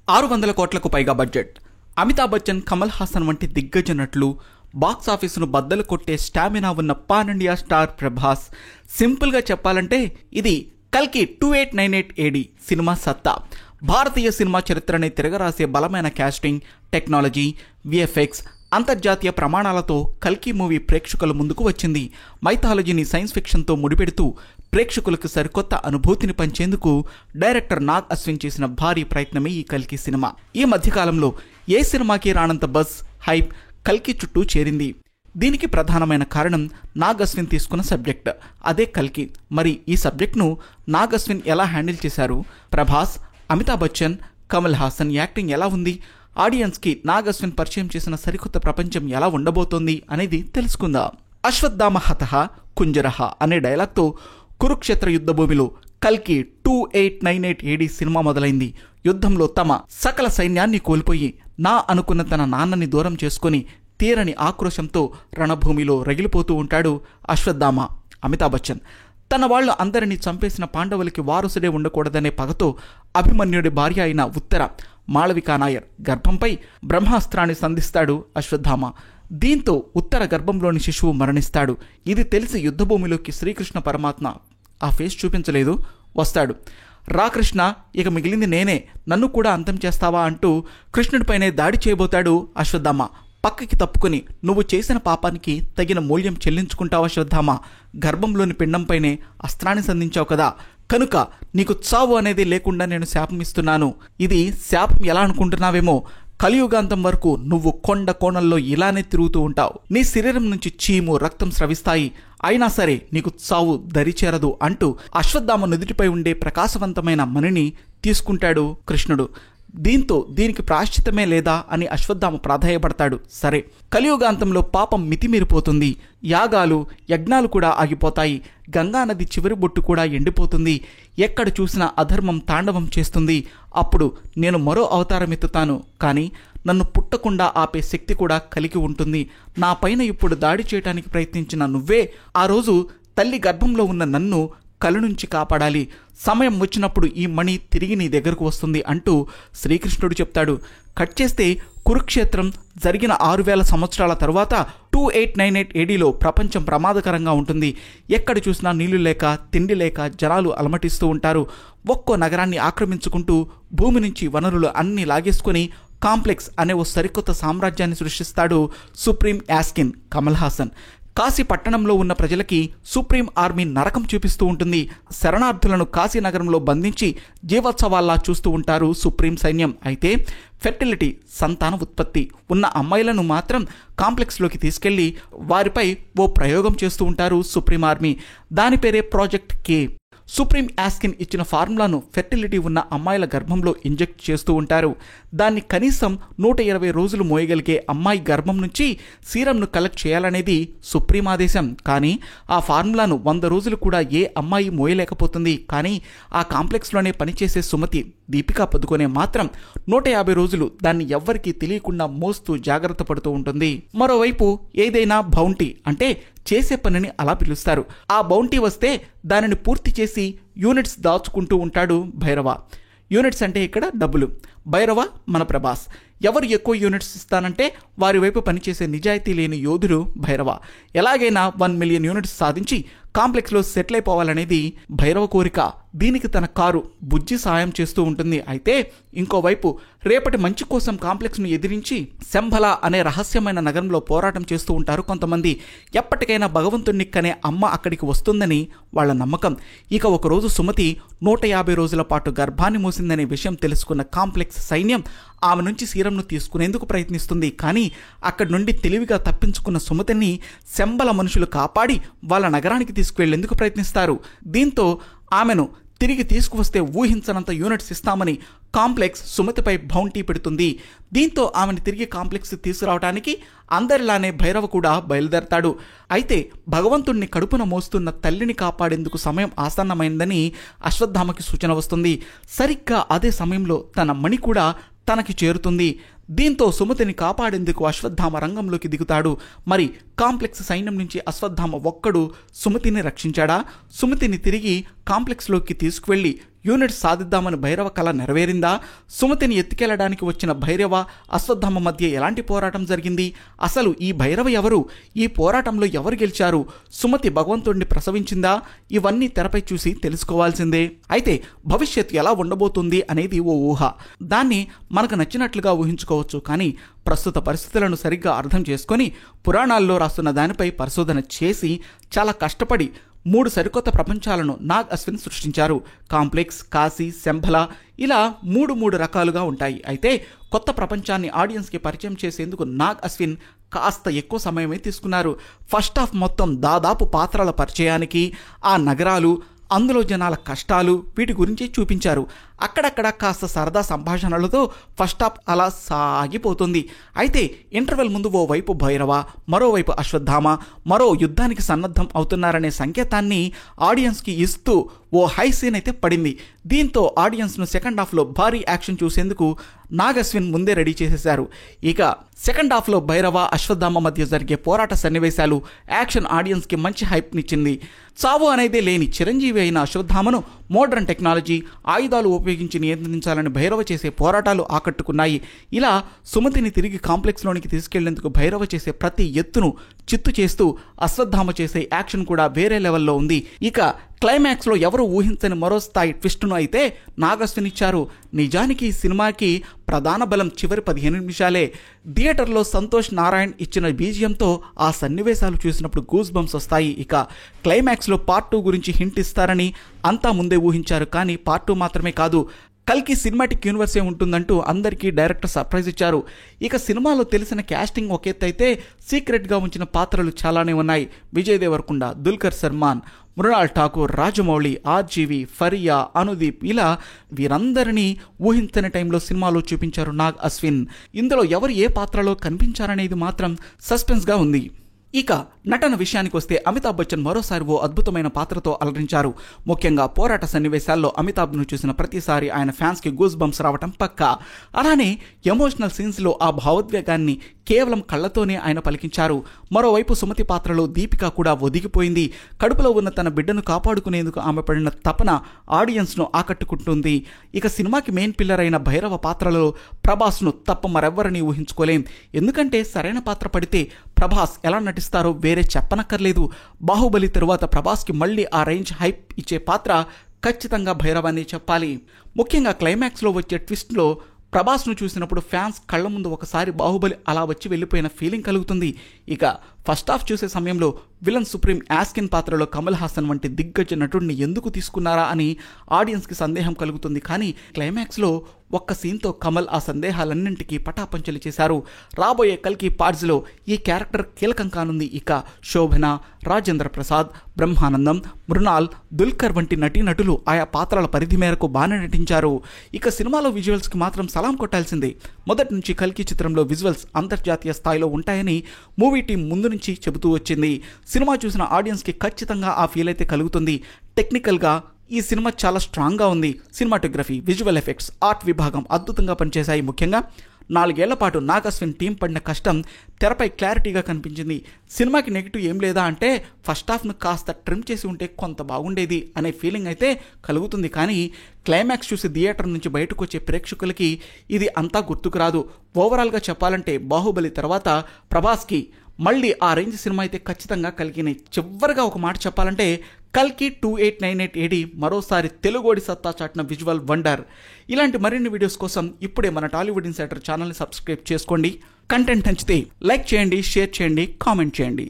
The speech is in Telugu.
600 కోట్లకు పైగా బడ్జెట్. అమితాబ్ బచ్చన్, కమల్ హాసన్ వంటి దిగ్గజ నటులు, బాక్స్ ఆఫీసును బద్దలు కొట్టే స్టామినా ఉన్న పాన్ ఇండియా స్టార్ ప్రభాస్. సింపుల్గా చెప్పాలంటే ఇది కల్కి 2898 AD సినిమా సత్తా. భారతీయ సినిమా చరిత్రని తిరగరాసే బలమైన కాస్టింగ్, టెక్నాలజీ, విఎఫ్ఎక్స్, అంతర్జాతీయ ప్రమాణాలతో కల్కి మూవీ ప్రేక్షకుల ముందుకు వచ్చింది. మైథాలజీని సైన్స్ ఫిక్షన్తో ముడిపెడుతూ ప్రేక్షకులకు సరికొత్త అనుభూతిని పంచేందుకు డైరెక్టర్ నాగ్ అశ్విన్ చేసిన భారీ ప్రయత్నమే ఈ కల్కి సినిమా. ఈ మధ్యకాలంలో ఏ సినిమాకి రానంత బజ్, హైప్ కల్కి చుట్టూ చేరింది. దీనికి ప్రధానమైన కారణం నాగ్ అశ్విన్ తీసుకున్న సబ్జెక్ట్, అదే కల్కి. మరి ఈ సబ్జెక్ట్ను నాగ్ అశ్విన్ ఎలా హ్యాండిల్ చేశారు? ప్రభాస్, అమితాబ్ బచ్చన్, కమల్ హాసన్ యాక్టింగ్ ఎలా ఉంది? ఆడియన్స్కి నాగ్ అశ్విన్ పరిచయం చేసిన సరికొత్త ప్రపంచం ఎలా ఉండబోతోంది అనేది తెలుసుకుందాం. అశ్వత్థామ హతః కుంజరః అనే డైలాగ్తో కురుక్షేత్ర యుద్ధభూమిలో కల్కి 2898 AD సినిమా మొదలైంది. యుద్ధంలో తమ సకల సైన్యాన్ని కోల్పోయి నా అనుకున్న తన నాన్నని దూరం చేసుకుని తీరని ఆక్రోశంతో రణభూమిలో రగిలిపోతూ ఉంటాడు అశ్వత్థామ. అమితాబ్ బచ్చన్ తన వాళ్ళు అందరినీ చంపేసిన పాండవులకి వారసుడే ఉండకూడదనే పగతో అభిమన్యుడి భార్య అయిన ఉత్తర మాళవికా నాయర్ గర్భంపై బ్రహ్మాస్త్రాన్ని సంధిస్తాడు అశ్వత్థామ. దీంతో ఉత్తర గర్భంలోని శిశువు మరణిస్తాడు. ఇది తెలిసి యుద్ధభూమిలోకి శ్రీకృష్ణ పరమాత్మ ఆ ఫేస్ చూపించలేదు, వస్తాడు. రా కృష్ణ, ఇక మిగిలింది నేనే, నన్ను కూడా అంతం చేస్తావా అంటూ కృష్ణుడిపైనే దాడి చేయబోతాడు అశ్వత్థామ. పక్కకి తప్పుకుని నువ్వు చేసిన పాపానికి తగిన మూల్యం చెల్లించుకుంటావా అశ్వత్థామ? గర్భంలోని పిండంపైనే అస్త్రాన్ని సంధించావు కదా, కనుక నీకు చావు అనేది లేకుండా నేను శాపం ఇస్తున్నాను. ఇది శాపం ఎలా అనుకుంటున్నావేమో, కలియుగాంతం వరకు నువ్వు కొండ కోణల్లో ఇలానే తిరుగుతూ ఉంటావు. నీ శరీరం నుంచి చీము, రక్తం స్రవిస్తాయి, అయినా సరే నీకు చావు దరిచేరదు అంటూ అశ్వత్థామ నుదుటిపై ఉండే ప్రకాశవంతమైన మణిని తీసుకుంటాడు కృష్ణుడు. దీంతో దీనికి ప్రాశ్చితమే లేదా అని అశ్వత్థామ ప్రాధాయపడతాడు. సరే, కలియుగాంతంలో పాపం మితిమీరిపోతుంది, యాగాలు యజ్ఞాలు కూడా ఆగిపోతాయి, గంగానది చివరి బొట్టు కూడా ఎండిపోతుంది, ఎక్కడ చూసినా అధర్మం తాండవం చేస్తుంది. అప్పుడు నేను మరో అవతారం ఎత్తుతాను, కానీ నన్ను పుట్టకుండా ఆపే శక్తి కూడా కలిగి ఉంటుంది. నా పైన ఇప్పుడు దాడి చేయడానికి ప్రయత్నించిన నువ్వే ఆ రోజు తల్లి గర్భంలో ఉన్న నన్ను కల నుంచి కాపాడాలి. సమయం వచ్చినప్పుడు ఈ మణి తిరిగి నీ దగ్గరకు వస్తుంది అంటూ శ్రీకృష్ణుడు చెప్తాడు. కట్ చేస్తే కురుక్షేత్రం జరిగిన 6000 సంవత్సరాల తర్వాత 2898 ADలో ప్రపంచం ప్రమాదకరంగా ఉంటుంది. ఎక్కడ చూసినా నీళ్లు లేక, తిండి లేక జనాలు అలమటిస్తూ ఉంటారు. ఒక్కో నగరాన్ని ఆక్రమించుకుంటూ భూమి నుంచి వనరులు అన్నీ లాగేసుకుని కాంప్లెక్స్ అనే ఓ సరికొత్త సామ్రాజ్యాన్ని సృష్టిస్తాడు సుప్రీం యాస్కిన్ కమల్ హాసన్. కాశీ పట్టణంలో ఉన్న ప్రజలకి సుప్రీం ఆర్మీ నరకం చూపిస్తూ ఉంటుంది. శరణార్థులను కాశీ నగరంలో బంధించి జీవోత్సవాల్లా చూస్తూ ఉంటారు సుప్రీం సైన్యం. అయితే ఫెర్టిలిటీ, సంతాన ఉత్పత్తి ఉన్న అమ్మాయిలను మాత్రం కాంప్లెక్స్లోకి తీసుకెళ్లి వారిపై ఓ ప్రయోగం చేస్తూ ఉంటారు సుప్రీం ఆర్మీ. దాని పేరే ప్రాజెక్ట్ కే. సుప్రీం యాస్కిన్ ఇచ్చిన ఫార్ములాను ఫెర్టిలిటీ ఉన్న అమ్మాయిల గర్భంలో ఇంజెక్ట్ చేస్తూ ఉంటారు. దాన్ని కనీసం 120 రోజులు మోయగలిగే అమ్మాయి గర్భం నుంచి సీరంను కలెక్ట్ చేయాలనేది సుప్రీం ఆదేశం. కానీ ఆ ఫార్ములాను 100 రోజులు కూడా ఏ అమ్మాయి మోయలేకపోతుంది. కానీ ఆ కాంప్లెక్స్లోనే పనిచేసే సుమతి, దీపికా పదుకొనే మాత్రం 150 రోజులు దాన్ని ఎవ్వరికీ తెలియకుండా మోస్తూ జాగ్రత్త పడుతూ ఉంటుంది. మరోవైపు ఏదైనా బౌంటీ అంటే చేసే పనిని అలా పిలుస్తారు. ఆ బౌంటీ వస్తే దానిని పూర్తి చేసి యూనిట్స్ దాచుకుంటూ ఉంటాడు భైరవ. యూనిట్స్ అంటే ఇక్కడ డబ్బులు. భైరవ మన ప్రభాస్. ఎవరు ఎక్కువ యూనిట్స్ ఇస్తానంటే వారి వైపు పనిచేసే నిజాయితీ లేని యోధుడు భైరవ. ఎలాగైనా 1 మిలియన్ యూనిట్స్ సాధించి కాంప్లెక్స్లో సెటిల్ అయిపోవాలనేది భైరవ కోరిక. దీనికి తన కారు బుజ్జి సాయం చేస్తూ ఉంటుంది. అయితే ఇంకోవైపు రేపటి మంచి కోసం కాంప్లెక్స్ను ఎదిరించి శంభల అనే రహస్యమైన నగరంలో పోరాటం చేస్తూ ఉంటారు కొంతమంది. ఎప్పటికైనా భగవంతుణ్ణి కనే అమ్మ అక్కడికి వస్తుందని వాళ్ళ నమ్మకం. ఇక ఒకరోజు సుమతి 150 రోజుల పాటు గర్భాన్ని మూసిందనే విషయం తెలుసుకున్న కాంప్లెక్స్ సైన్యం ఆమె నుంచి సీరంను తీసుకునేందుకు ప్రయత్నిస్తుంది. కానీ అక్కడి నుండి తెలివిగా తప్పించుకున్న సుమతిని శంబల మనుషులు కాపాడి వాళ్ళ నగరానికి తీసుకువెళ్లేందుకు ప్రయత్నిస్తారు. దీంతో ఆమెను తిరిగి తీసుకువస్తే ఊహించనంత యూనిట్స్ ఇస్తామని కాంప్లెక్స్ సుమతిపై బౌంటీ పెడుతుంది. దీంతో ఆమెను తిరిగి కాంప్లెక్స్ తీసుకురావడానికి అందరిలానే భైరవ కూడా బయలుదేరతాడు. అయితే భగవంతుణ్ణి కడుపున మోస్తున్న తల్లిని కాపాడేందుకు సమయం ఆసన్నమైందని అశ్వత్థామకి సూచన వస్తుంది. సరిగ్గా అదే సమయంలో తన మణి కూడా తనకి చేరుతుంది. దీంతో సుమతిని కాపాడేందుకు అశ్వత్థామ రంగంలోకి దిగుతాడు. మరి కాంప్లెక్స్ సైన్యం నుంచి అశ్వత్థామ ఒక్కడు సుమతిని రక్షించాడా? సుమతిని తిరిగి కాంప్లెక్స్లోకి తీసుకువెళ్లి యూనిట్ సాధిద్దామని భైరవ కళ నెరవేరిందా? సుమతిని ఎత్తుకెళ్లడానికి వచ్చిన భైరవ అశ్వత్థామ మధ్య ఎలాంటి పోరాటం జరిగింది? అసలు ఈ భైరవ ఎవరు? ఈ పోరాటంలో ఎవరు గెలిచారు? సుమతి భగవంతుడిని ప్రసవించిందా? ఇవన్నీ తెరపై చూసి తెలుసుకోవాల్సిందే. అయితే భవిష్యత్తు ఎలా ఉండబోతుంది అనేది ఓ ఊహ. దాన్ని మనకు నచ్చినట్లుగా ఊహించుకోవచ్చు. కానీ ప్రస్తుత పరిస్థితులను సరిగ్గా అర్థం చేసుకొని పురాణాల్లో రాస్తున్న దానిపై పరిశోధన చేసి చాలా కష్టపడి 3 సరికొత్త ప్రపంచాలను నాగ్ అశ్విన్ సృష్టించారు. కాంప్లెక్స్, కాశీ, శంభల ఇలా 3 రకాలుగా ఉంటాయి. అయితే కొత్త ప్రపంచాన్ని ఆడియన్స్కి పరిచయం చేసేందుకు నాగ్ అశ్విన్ కాస్త ఎక్కువ సమయమే తీసుకున్నారు. ఫస్ట్ హాఫ్ మొత్తం దాదాపు పాత్రల పరిచయానికి, ఆ నగరాలు, అందులో జనాల కష్టాలు వీటి గురించి చూపించారు. అక్కడక్కడ కాస్త సరదా సంభాషణలతో ఫస్ట్ హాఫ్ అలా సాగిపోతుంది. అయితే ఇంటర్వెల్ ముందు ఓ వైపు భైరవ, మరోవైపు అశ్వత్థామ మరో యుద్ధానికి సన్నద్ధం అవుతున్నారనే సంకేతాన్ని ఆడియన్స్కి ఇస్తూ ఓ హై సీన్ అయితే పడింది. దీంతో ఆడియన్స్ను సెకండ్ హాఫ్లో భారీ యాక్షన్ చూసేందుకు నాగ్ అశ్విన్ ముందే రెడీ చేసేశారు. ఇక సెకండ్ హాఫ్లో భైరవ, అశ్వత్థామ మధ్య జరిగే పోరాట సన్నివేశాలు, యాక్షన్ ఆడియన్స్కి మంచి హైప్నిచ్చింది. చావు అనేదే లేని చిరంజీవి అయిన అశ్వత్థామను మోడర్న్ టెక్నాలజీ, ఆయుధాలు ఉపయోగించి నియంత్రించాలని భైరవ చేసే పోరాటాలు ఆకట్టుకున్నాయి. ఇలా సుమతిని తిరిగి కాంప్లెక్స్లోనికి తీసుకెళ్లేందుకు భైరవ చేసే ప్రతి ఎత్తును చిత్తు చేస్తూ అశ్వత్థామ చేసే యాక్షన్ కూడా వేరే లెవెల్లో ఉంది. ఇక క్లైమాక్స్లో ఎవరు ఊహించని మరో స్థాయి ట్విస్ట్ను అయితే నాగ్ అశ్విన్ ఇచ్చారు. నిజానికి ఈ సినిమాకి ప్రధాన బలం చివరి 15 నిమిషాలే. థియేటర్లో సంతోష్ నారాయణ్ ఇచ్చిన బీజియంతో ఆ సన్నివేశాలు చూసినప్పుడు గూస్ బంప్స్ వస్తాయి. ఇక క్లైమాక్స్లో పార్ట్ 2 గురించి హింట్ ఇస్తారని అంతా ముందే ఊహించారు. కానీ పార్ట్ 2 మాత్రమే కాదు, కల్కి సినిమాటిక్ యూనివర్సే ఉంటుందంటూ అందరికీ డైరెక్టర్ సర్ప్రైజ్ ఇచ్చారు. ఇక సినిమాలో తెలిసిన క్యాస్టింగ్ ఒక ఎత్తు అయితే సీక్రెట్గా ఉంచిన పాత్రలు చాలానే ఉన్నాయి. విజయ్ దేవరకొండ, దుల్కర్ సల్మాన్, మృణాల్ ఠాకూర్, రాజమౌళి, ఆర్జీవి, ఫరియా, అనుదీప్ ఇలా వీరందరినీ ఊహించని టైంలో సినిమాలో చూపించారు నాగ్ అశ్విన్. ఇందులో ఎవరు ఏ పాత్రలో కనిపించారనేది మాత్రం సస్పెన్స్గా ఉంది. ఇక నటన విషయానికి వస్తే అమితాబ్ బచ్చన్ మరోసారి ఓ అద్భుతమైన పాత్రతో అలరించారు. ముఖ్యంగా పోరాట సన్నివేశాల్లో అమితాబ్ను చూసిన ప్రతిసారి ఆయన ఫ్యాన్స్కి గూస్ బంప్స్ రావటం పక్కా. అలానే ఎమోషనల్ సీన్స్లో ఆ భావోద్వేగాన్ని కేవలం కళ్ళతోనే ఆయన పలికించారు. మరోవైపు సుమతి పాత్రలో దీపిక కూడా ఒదిగిపోయింది. కడుపులో ఉన్న తన బిడ్డను కాపాడుకునేందుకు ఆమె పడిన తపన ఆడియన్స్ను ఆకట్టుకుంటుంది. ఇక సినిమాకి మెయిన్ పిల్లర్ అయిన భైరవ పాత్రలో ప్రభాస్ను తప్ప మరెవ్వరని ఊహించుకోలేం. ఎందుకంటే సరైన పాత్ర పడితే ప్రభాస్ ఎలా నటిస్తారో వేరే చెప్పనక్కర్లేదు. బాహుబలి తరువాత ప్రభాస్కి మళ్ళీ ఆ రేంజ్ హైప్ ఇచ్చే పాత్ర ఖచ్చితంగా భైరవాన్ని చెప్పాలి. ముఖ్యంగా క్లైమాక్స్లో వచ్చే ట్విస్ట్లో ప్రభాస్ను చూసినప్పుడు ఫ్యాన్స్ కళ్ళ ముందు ఒకసారి బాహుబలి అలా వచ్చి వెళ్ళిపోయిన ఫీలింగ్ కలుగుతుంది. ఇక ఫస్ట్ హాఫ్ చూసే సమయంలో విలన్ సుప్రీం యాస్కిన్ పాత్రలో కమల్ హాసన్ వంటి దిగ్గజ నటుడిని ఎందుకు తీసుకున్నారా అని ఆడియన్స్కి సందేహం కలుగుతుంది. కానీ క్లైమాక్స్లో ఒక్క సీన్తో కమల్ ఆ సందేహాలన్నింటికీ పటాపంచలు చేశారు. రాబోయే కల్కి పార్ట్స్లో ఈ క్యారెక్టర్ కీలకం కానుంది. ఇక శోభన, రాజేంద్ర ప్రసాద్, బ్రహ్మానందం, మృణాల్, దుల్కర్ వంటి నటీనటులు ఆయా పాత్రల పరిధి మేరకు బాగా నటించారు. ఇక సినిమాలో విజువల్స్కి మాత్రం సలాం కొట్టాల్సిందే. మొదటి నుంచి కల్కి చిత్రంలో విజువల్స్ అంతర్జాతీయ స్థాయిలో ఉంటాయని మూవీ టీం ముందు నుంచి చెబుతూ వచ్చింది. సినిమా చూసిన ఆడియన్స్కి ఖచ్చితంగా ఆ ఫీల్ అయితే కలుగుతుంది. టెక్నికల్గా ఈ సినిమా చాలా స్ట్రాంగ్గా ఉంది. సినిమాటోగ్రఫీ, విజువల్ ఎఫెక్ట్స్, ఆర్ట్ విభాగం అద్భుతంగా పనిచేశాయి. ముఖ్యంగా 4 ఏళ్ల పాటు నాగ్ అశ్విన్ టీం పడిన కష్టం తెరపై క్లారిటీగా కనిపించింది. సినిమాకి నెగిటివ్ ఏం లేదా అంటే ఫస్ట్ హాఫ్ను కాస్త ట్రిమ్ చేసి ఉంటే కొంత బాగుండేది అనే ఫీలింగ్ అయితే కలుగుతుంది. కానీ క్లైమాక్స్ చూసి థియేటర్ నుంచి బయటకు వచ్చే ప్రేక్షకులకి ఇది అంతా గుర్తుకు రాదు. ఓవరాల్గా చెప్పాలంటే బాహుబలి తర్వాత ప్రభాస్కి మళ్ళీ ఆ రేంజ్ సినిమా అయితే ఖచ్చితంగా కలిగినాయి. చివరిగా ఒక మాట చెప్పాలంటే కల్కి 2898 AD మరోసారి తెలుగోడి సత్తా చాటిన విజువల్ వండర్. ఇలాంటి మరిన్ని వీడియోస్ కోసం ఇప్పుడే మన టాలీవుడ్ ఇన్సైడర్ ఛానల్ని సబ్స్క్రైబ్ చేసుకోండి. కంటెంట్ నచ్చితే లైక్ చేయండి, షేర్ చేయండి, కామెంట్ చేయండి.